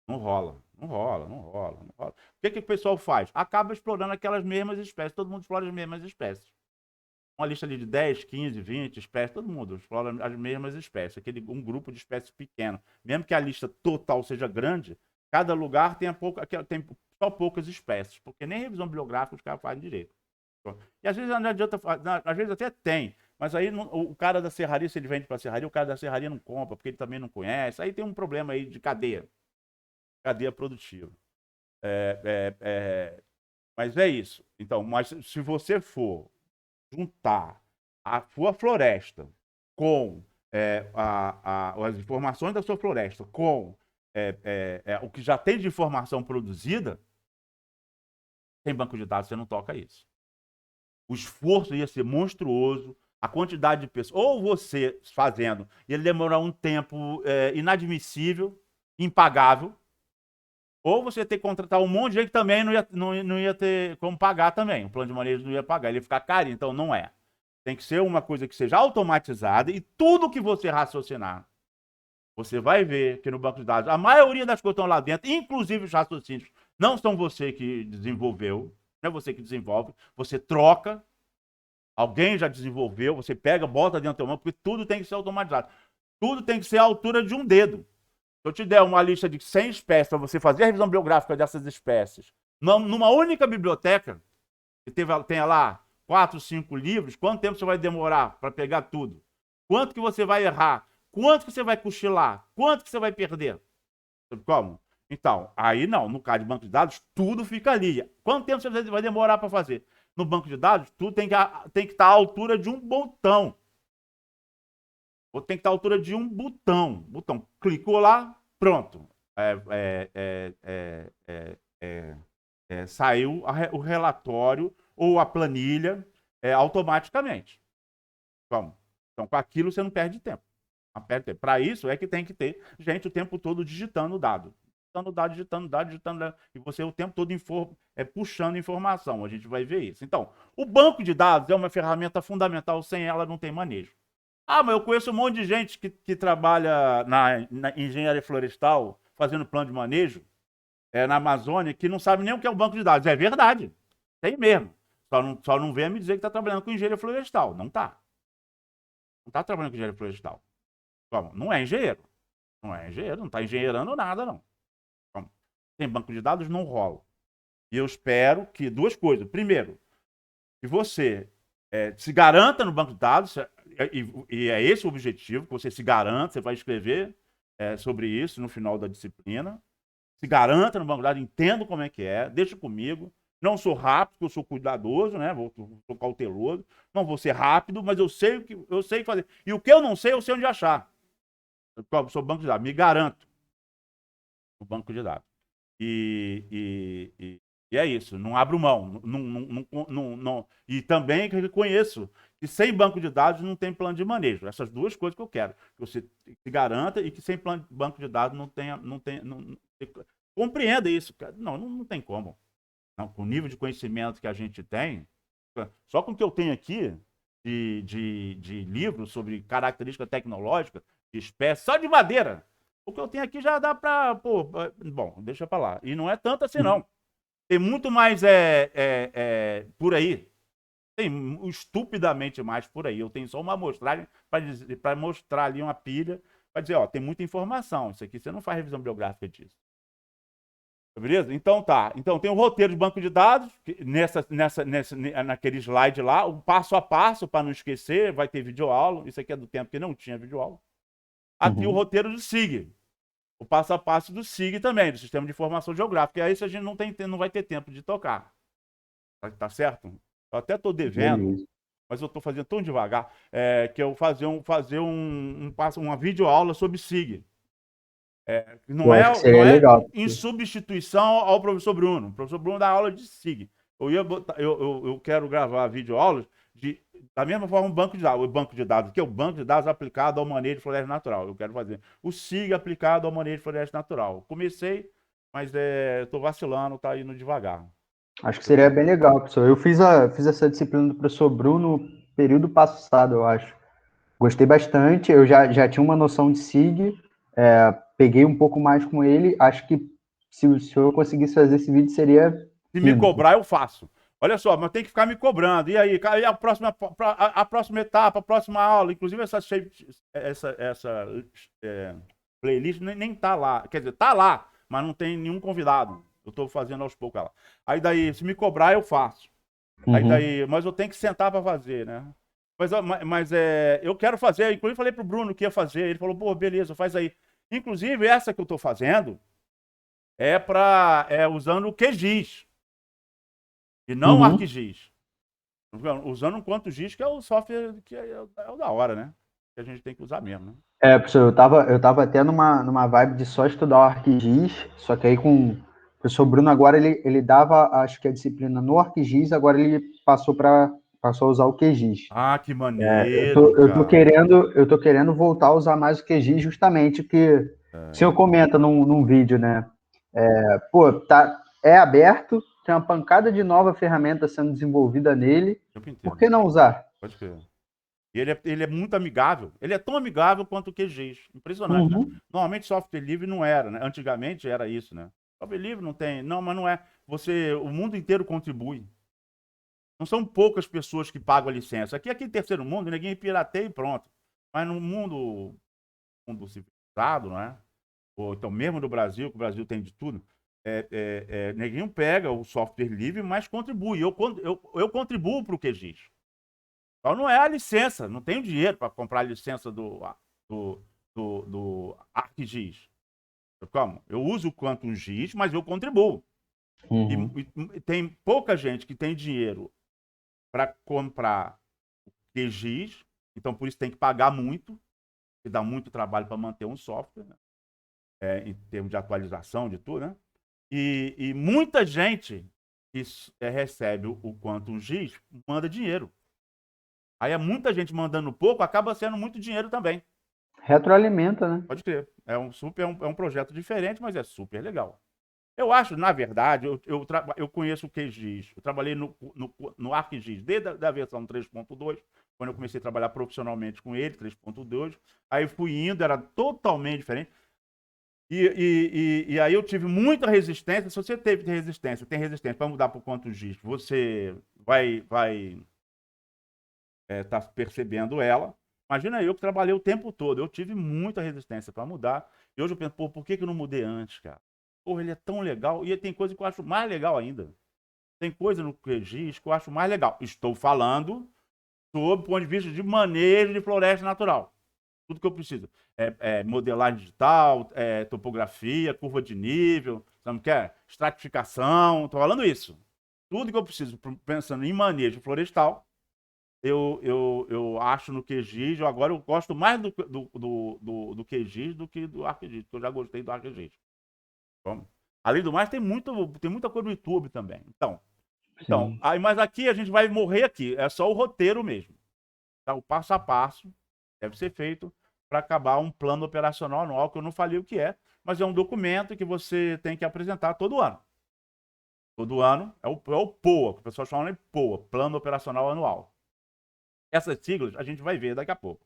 Não rola, não rola, não rola, não rola. O que o pessoal faz? Acaba explorando aquelas mesmas espécies, todo mundo explora as mesmas espécies. Uma lista ali de 10, 15, 20 espécies, todo mundo explora as mesmas espécies, um grupo de espécies pequeno. Mesmo que a lista total seja grande, cada lugar tem só poucas espécies, porque nem revisão bibliográfica os caras fazem direito. E às vezes não adianta, às vezes até tem, mas aí o cara da serraria, se ele vende para a serraria, o cara da serraria não compra, porque ele também não conhece, aí tem um problema aí de cadeia. cadeia produtiva. Mas é isso. Então, mas se você for juntar a sua floresta com as informações da sua floresta com o que já tem de informação produzida, sem banco de dados você não toca isso. O esforço ia ser monstruoso, a quantidade de pessoas, ou você fazendo, ia demorar um tempo inadmissível, impagável, ou você ia ter que contratar um monte de gente que também não ia ter como pagar também. O plano de manejo não ia pagar, ele ia ficar caro, então não é. Tem que ser uma coisa que seja automatizada e tudo que você raciocinar, você vai ver que no banco de dados, a maioria das coisas estão lá dentro, inclusive os raciocínios, não são você que desenvolveu, não é você que desenvolve, você troca, alguém já desenvolveu, você pega, bota dentro do teu mão, porque tudo tem que ser automatizado. Tudo tem que ser a altura de um dedo. Se eu te der uma lista de 100 espécies para você fazer a revisão bibliográfica dessas espécies, numa única biblioteca, que tenha lá 4, 5 livros, quanto tempo você vai demorar para pegar tudo? Quanto que você vai errar? Quanto que você vai cochilar? Quanto que você vai perder? Como? Então, aí não, no caso de banco de dados, tudo fica ali. Quanto tempo você vai demorar para fazer? No banco de dados, tudo tem que estar à altura de um botão. Ou tem que estar à altura de um botão. Clicou lá, pronto. Saiu o relatório ou a planilha automaticamente. Vamos. Então, com aquilo você não perde tempo. Para isso é que tem que ter gente o tempo todo digitando dado. Digitando dado. E você o tempo todo puxando informação. A gente vai ver isso. Então, o banco de dados é uma ferramenta fundamental. Sem ela não tem manejo. Ah, mas eu conheço um monte de gente que trabalha na engenharia florestal, fazendo plano de manejo, na Amazônia, que não sabe nem o que é o banco de dados. É verdade. Tem mesmo. Só não venha me dizer que está trabalhando com engenharia florestal. Não está. Não está trabalhando com engenharia florestal. Como? Não é engenheiro. Não é engenheiro, não está engenheirando nada, não. Como? Tem banco de dados, não rola. E eu espero que duas coisas. Primeiro, que você se garanta no banco de dados, e é esse o objetivo, que você se garanta, você vai escrever sobre isso no final da disciplina. Se garanta no banco de dados, entendo como é que é, deixa comigo. Não sou rápido, eu sou cuidadoso, né? Sou cauteloso. Não vou ser rápido, mas eu sei fazer. E o que eu não sei, eu sei onde achar. Eu sou banco de dados, me garanto no banco de dados. E é isso, não abro mão. Não. E também reconheço que sem banco de dados não tem plano de manejo. Essas duas coisas que eu quero. Que você se garanta e que sem banco de dados não tenha. Compreenda isso. Não tem como. Não, com o nível de conhecimento que a gente tem, só com o que eu tenho aqui de livros sobre característica tecnológica de espécie, só de madeira. O que eu tenho aqui já dá para... Bom, deixa para lá. E não é tanto assim, não. Tem muito mais por aí. Tem estupidamente mais por aí. Eu tenho só uma amostragem para mostrar ali uma pilha, para dizer, ó, tem muita informação. Isso aqui você não faz revisão bibliográfica disso. Beleza? Então tá. Então tem o roteiro de banco de dados, naquele slide lá, o passo a passo, para não esquecer, vai ter videoaula. Isso aqui é do tempo que não tinha videoaula. Aqui o roteiro do SIG. O passo a passo do SIG também, do Sistema de Informação Geográfica. E aí isso a gente não vai ter tempo de tocar. Tá certo? Eu até estou devendo, mas eu estou fazendo tão devagar, que eu fazer uma videoaula sobre SIG. Não é legal. Em substituição ao professor Bruno. O professor Bruno dá aula de SIG. Eu quero gravar videoaulas da mesma forma, o banco de dados, que é o banco de dados aplicado ao manejo de floresta natural. Eu quero fazer o SIG aplicado ao manejo de floresta natural. Comecei, mas estou vacilando, está indo devagar. Acho que seria bem legal, professor. Eu fiz essa disciplina do professor Bruno no período passado, eu acho. Gostei bastante, eu já tinha uma noção de SIG, peguei um pouco mais com ele, acho que se eu conseguisse fazer esse vídeo seria... Se me cobrar, eu faço. Olha só, mas tem que ficar me cobrando. E aí a próxima etapa, a próxima aula, inclusive essa playlist nem tá lá. Quer dizer, tá lá, mas não tem nenhum convidado. Eu tô fazendo aos poucos ela. Aí daí, se me cobrar, eu faço. Aí daí, mas eu tenho que sentar para fazer, né? Mas eu quero fazer, inclusive falei pro Bruno que ia fazer, ele falou, pô, beleza, faz aí. Inclusive, essa que eu tô fazendo, usando o QGIS e não o Uhum. ArcGIS. Usando um QuantoGIS, que é o software que é o da hora, né? Que a gente tem que usar mesmo, né? Professor, eu tava até numa vibe de só estudar o ArcGIS, só que aí com o professor Bruno agora ele dava, acho que a disciplina no ArcGIS, agora ele passou a usar o QGIS. Ah, que Eu maneiro, tô, eu tô cara. querendo, eu tô querendo voltar a usar mais o QGIS justamente que o É, senhor comenta num vídeo, né? Pô, é aberto, tem uma pancada de nova ferramenta sendo desenvolvida nele, o tempo por inteiro. que não usar? Pode crer. E ele é muito amigável. Ele é tão amigável quanto o QGIS. Impressionante, né? Uhum, Normalmente software livre não era, né? Antigamente era isso, né? Software livre não tem. Não, mas não é. O mundo inteiro contribui. Não são poucas pessoas que pagam a licença. Aqui em terceiro mundo, ninguém pirateia e pronto. Mas no mundo civilizado, não é? Ou então mesmo no Brasil, que o Brasil tem de tudo, ninguém pega o software livre, mas contribui. Eu contribuo para o QGIS. Então não é a licença, não tenho dinheiro para comprar a licença do, do ArcGIS. Como? Eu uso o Quantum GIS, mas eu contribuo. E, uhum, e tem pouca gente que tem dinheiro para comprar o QGIS, então por isso tem que pagar muito, e dá muito trabalho para manter um software, né? Em termos de atualização de tudo, né? E muita gente que recebe o Quantum GIS manda dinheiro. Aí é muita gente mandando pouco, acaba sendo muito dinheiro também. retroalimenta, né? Pode crer. É um projeto diferente, mas é super legal. Eu acho, na verdade, eu conheço o QGIS. Eu trabalhei no ArcGIS desde a versão 3.2, quando eu comecei a trabalhar profissionalmente com ele, 3.2. Aí fui indo, era totalmente diferente. E aí eu tive muita resistência. Se você tem resistência para mudar para o QuantoGIS, você vai tá percebendo ela. Imagina eu que trabalhei o tempo todo. Eu tive muita resistência para mudar. E hoje eu penso, pô, por que eu não mudei antes, cara? Pô, ele é tão legal. E tem coisa que eu acho mais legal ainda. Tem coisa no QGIS que eu acho mais legal. Estou falando sob o ponto de vista de manejo de floresta natural. Tudo que eu preciso. Modelagem digital, topografia, curva de nível, sabe o que é? Estratificação. Estou falando isso. Tudo que eu preciso, pensando em manejo florestal, eu acho no QGIS. Agora eu gosto mais do QGIS do que do ArcGIS, porque eu já gostei do ArcGIS. Bom, além do mais, tem muita coisa no YouTube também. Então, Sim. aí, mas aqui a gente vai morrer aqui. É só o roteiro mesmo. Tá? O passo a passo deve ser feito para acabar um plano operacional anual, que eu não falei o que é, mas é um documento que você tem que apresentar todo ano. Todo ano é o POA, que o pessoal chama de POA, Plano Operacional Anual. Essas siglas a gente vai ver daqui a pouco.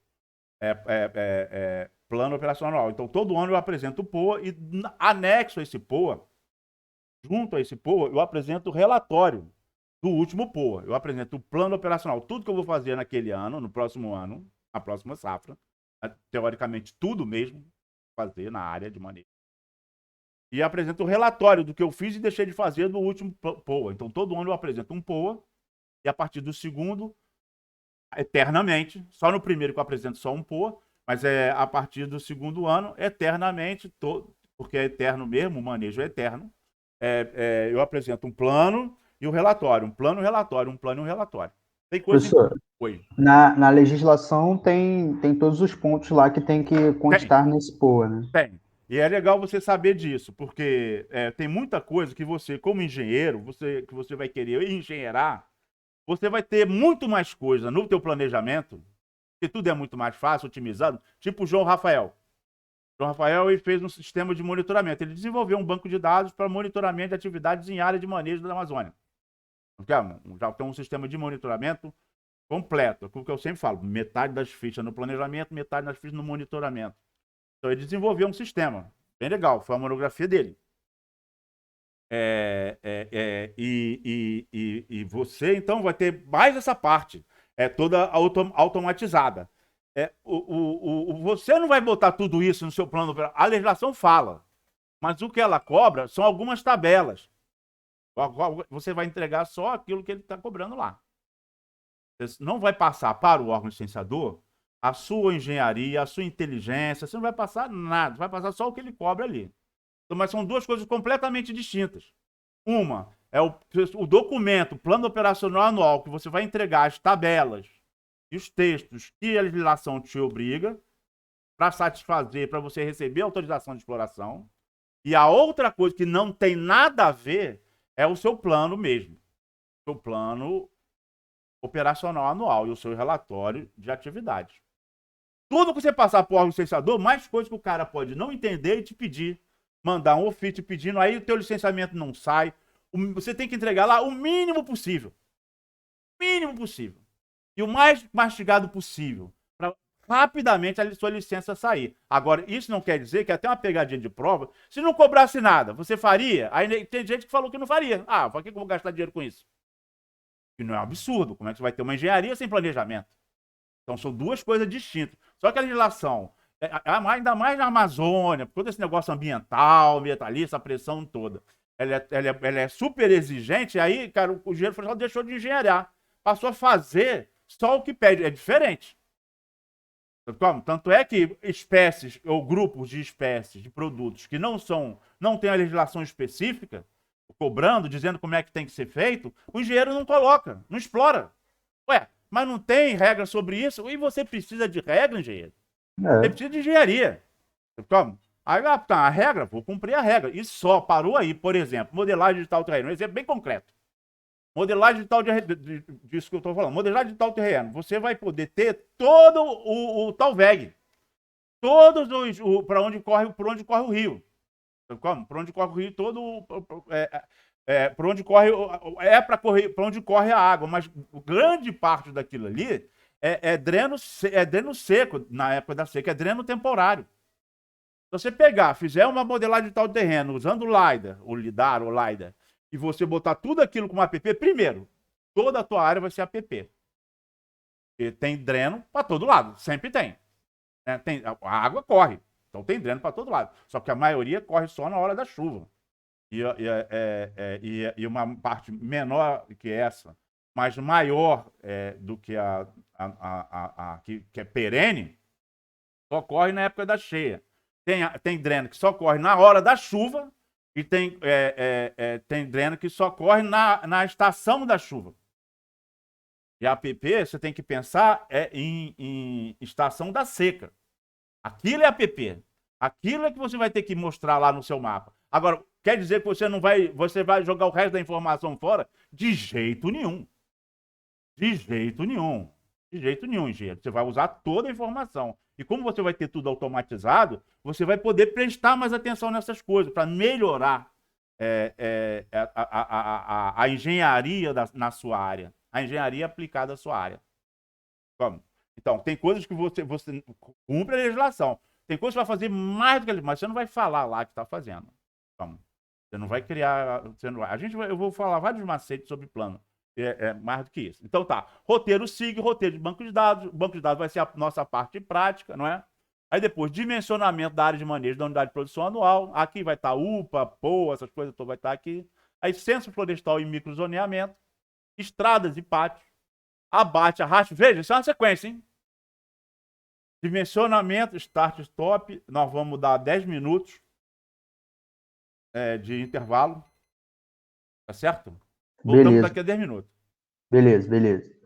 Plano Operacional. Então, todo ano eu apresento o POA e anexo a esse POA, junto a esse POA, eu apresento o relatório do último POA. Eu apresento o plano operacional, tudo que eu vou fazer naquele ano, no próximo ano, na próxima safra, teoricamente tudo mesmo, fazer na área de manejo. E apresento o relatório do que eu fiz e deixei de fazer do último POA. Então, todo ano eu apresento um POA, e a partir do segundo, eternamente, só no primeiro que eu apresento só um POA, mas a partir do segundo ano, eternamente, porque é eterno mesmo, o manejo é eterno, eu apresento um plano e o relatório, um plano e um relatório, um plano e um relatório. Tem coisa. Professor, Oi. na legislação tem todos os pontos lá que tem que Tem, constar nesse POA, né? tem. E é legal você saber disso, porque tem muita coisa que você, como engenheiro, que você vai querer engenheirar, você vai ter muito mais coisa no teu planejamento, porque tudo é muito mais fácil, otimizado, tipo o João Rafael. O João Rafael ele fez um sistema de monitoramento. Ele desenvolveu um banco de dados para monitoramento de atividades em área de manejo da Amazônia. Já tem um sistema de monitoramento completo. É o que eu sempre falo: metade das fichas no planejamento, metade das fichas no monitoramento. Então ele desenvolveu um sistema bem legal, foi a monografia dele. E você então vai ter mais essa parte, toda automatizada. Você não vai botar tudo isso no seu plano. A legislação fala, mas o que ela cobra são algumas tabelas. Você vai entregar só aquilo que ele está cobrando lá. Você não vai passar para o órgão licenciador a sua engenharia, a sua inteligência, você não vai passar nada, vai passar só o que ele cobra ali. Então, mas são duas coisas completamente distintas. Uma é o documento, o plano operacional anual, que você vai entregar as tabelas e os textos que a legislação te obriga para satisfazer, para você receber autorização de exploração. E a outra coisa que não tem nada a ver é o seu plano mesmo. O seu plano operacional anual e o seu relatório de atividades. Tudo que você passar por órgão licenciador, mais coisas que o cara pode não entender e te pedir. Mandar um ofício pedindo, aí o teu licenciamento não sai. Você tem que entregar lá o mínimo possível. O mínimo possível. E o mais mastigado possível. Para rapidamente a sua licença sair. Agora, isso não quer dizer que até uma pegadinha de prova, se não cobrasse nada, você faria? Aí tem gente que falou que não faria. Ah, para que eu vou gastar dinheiro com isso? Que não é um absurdo. Como é que você vai ter uma engenharia sem planejamento? Então são duas coisas distintas. Só que a legislação, ainda mais na Amazônia, todo esse negócio ambiental, ambientalista, a pressão toda, ela é super exigente, e aí, cara, o engenheiro florestal deixou de engenhariar. Passou a fazer só o que pede. É diferente. Tanto é que espécies ou grupos de espécies, de produtos que não têm a legislação específica, cobrando, dizendo como é que tem que ser feito, o engenheiro não coloca, não explora. Ué, mas não tem regra sobre isso? E você precisa de regra, engenheiro? Você precisa de engenharia. Como? Aí, tá, a regra, vou cumprir a regra. E só parou aí, por exemplo, modelagem digital terreno. Um exemplo bem concreto. Modelagem digital disso que eu estou falando. Modelagem digital terreno. Você vai poder ter todo o TALVEG. Todos os. Para onde corre o rio. Como? Para onde corre o rio, todo. Por onde corre. Para correr, para onde corre a água, mas grande parte daquilo ali é dreno seco, na época da seca, é dreno temporário. Se você pegar, fizer uma modelagem de tal terreno usando o LIDAR ou LiDAR, e você botar tudo aquilo com uma APP, primeiro, toda a tua área vai ser APP. Porque tem dreno para todo lado, sempre tem. A água corre, então tem dreno para todo lado. Só que a maioria corre só na hora da chuva. E uma parte menor que essa, mas maior do que que é perene, só corre na época da cheia. Tem dreno que só corre na hora da chuva e tem dreno que só corre na estação da chuva. E a APP, você tem que pensar em estação da seca. Aquilo é APP. Aquilo é que você vai ter que mostrar lá no seu mapa. Agora, quer dizer que você vai jogar o resto da informação fora? De jeito nenhum. De jeito nenhum. De jeito nenhum, engenheiro. Você vai usar toda a informação. E como você vai ter tudo automatizado, você vai poder prestar mais atenção nessas coisas para melhorar a engenharia na sua área. A engenharia aplicada à sua área. Como? Então, tem coisas que você cumpre a legislação. Tem coisas que você vai fazer mais do que a legislação, mas você não vai falar lá que está fazendo. Como? Você não vai criar... eu vou falar vários macetes sobre plano. Mais do que isso. Então tá, roteiro SIG, roteiro de banco de dados. O banco de dados vai ser a nossa parte prática, não é? Aí depois, dimensionamento da área de manejo da unidade de produção anual. Aqui vai estar UPA, POA, essas coisas todas vai estar aqui. Aí censo florestal e microzoneamento. Estradas e pátios. Abate, arraste. Veja, isso é uma sequência, hein? Dimensionamento, start, stop. Nós vamos dar 10 minutos de intervalo. Tá certo? Voltamos Beleza. daqui a 10 minutos. Beleza, beleza.